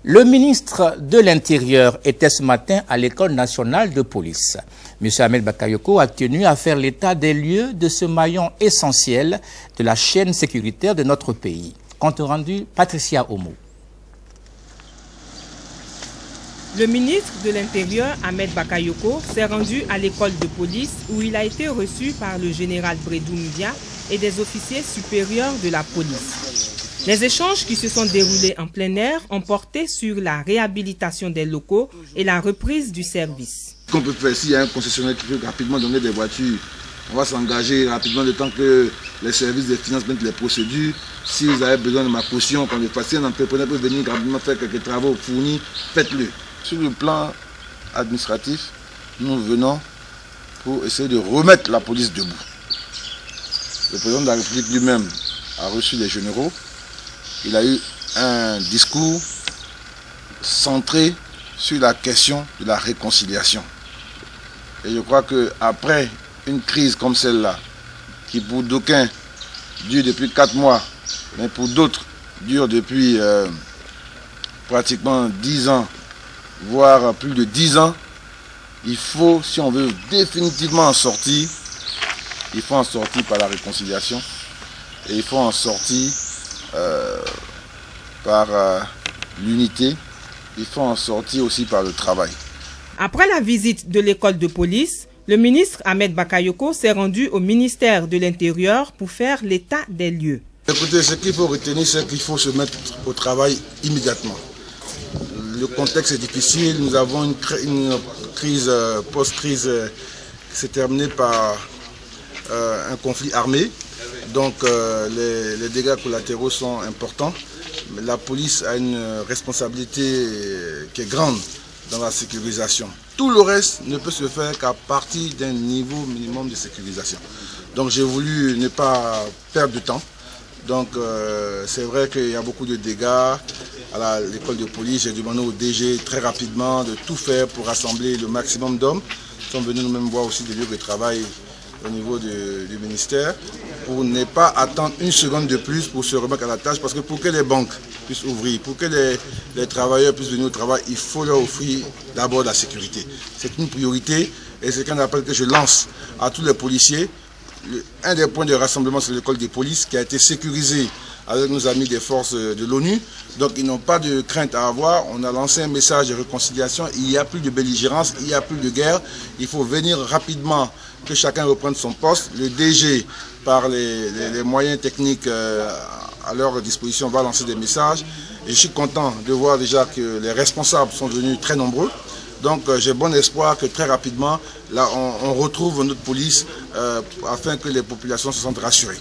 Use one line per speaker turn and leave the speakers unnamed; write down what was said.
Le ministre de l'Intérieur était ce matin à l'École nationale de police. M. Ahmed Bakayoko a tenu à faire l'état des lieux de ce maillon essentiel de la chaîne sécuritaire de notre pays. Compte rendu, Patricia Omo.
Le ministre de l'Intérieur, Ahmed Bakayoko, s'est rendu à l'école de police où il a été reçu par le général Bredou Mbia et des officiers supérieurs de la police. Les échanges qui se sont déroulés en plein air ont porté sur la réhabilitation des locaux et la reprise du service.
Ce qu'on peut faire, s'il y a un concessionnaire qui peut rapidement donner des voitures, on va s'engager rapidement le temps que les services des finances mettent les procédures. Si vous avez besoin de ma caution, quand si un entrepreneur peut venir rapidement faire quelques travaux fournis, faites-le. Sur le plan administratif, nous venons pour essayer de remettre la police debout. Le président de la République lui-même a reçu les généraux. Il a eu un discours centré sur la question de la réconciliation. Et je crois qu'après une crise comme celle-là, qui pour d'aucuns dure depuis 4 mois, mais pour d'autres dure depuis pratiquement 10 ans, voire plus de 10 ans, il faut, si on veut définitivement en sortir, il faut en sortir par la réconciliation et il faut en sortir par l'unité, il faut en sortir aussi par le travail.
Après la visite de l'école de police, le ministre Ahmed Bakayoko s'est rendu au ministère de l'Intérieur pour faire l'état des lieux.
Écoutez, ce qu'il faut retenir, c'est qu'il faut se mettre au travail immédiatement. Le contexte est difficile, nous avons une crise, post-crise qui s'est terminée par un conflit armé. Donc les dégâts collatéraux sont importants. La police a une responsabilité qui est grande dans la sécurisation. Tout le reste ne peut se faire qu'à partir d'un niveau minimum de sécurisation. Donc j'ai voulu ne pas perdre de temps. Donc c'est vrai qu'il y a beaucoup de dégâts à l'école de police. J'ai demandé au DG très rapidement de tout faire pour rassembler le maximum d'hommes. Ils sont venus nous-mêmes voir aussi des lieux de travail au niveau du ministère pour ne pas attendre une seconde de plus pour se remettre à la tâche, parce que pour que les banques puissent ouvrir, pour que les travailleurs puissent venir au travail, il faut leur offrir d'abord la sécurité. C'est une priorité et c'est un appel que je lance à tous les policiers. Un des points de rassemblement, c'est l'école de police qui a été sécurisée avec nos amis des forces de l'ONU. Donc ils n'ont pas de crainte à avoir. On a lancé un message de réconciliation. Il n'y a plus de belligérance, il n'y a plus de guerre. Il faut venir rapidement, que chacun reprenne son poste. Le DG, par les moyens techniques à leur disposition, va lancer des messages. Et je suis content de voir déjà que les responsables sont venus très nombreux. Donc j'ai bon espoir que très rapidement, là, on retrouve notre police afin que les populations se sentent rassurées.